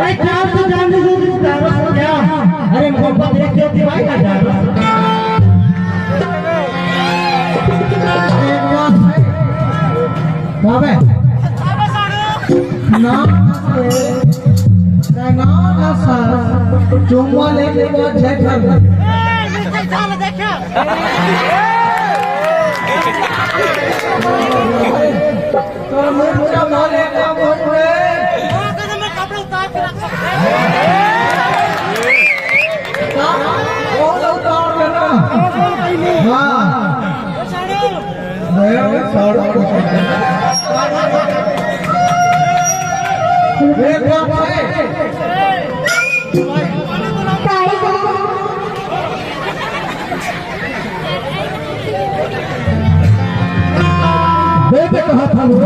भाई क्या तो जानते हो क्या? अरे मोहब्बत एक होती भाई का जा बाबे ना ना ना सर चुम्मा लेके वो जेठर तो मुझे मारे ना बोले मैं कपड़े उतार के रख वो उतार के ना हाँ मैं सारा कहा था वो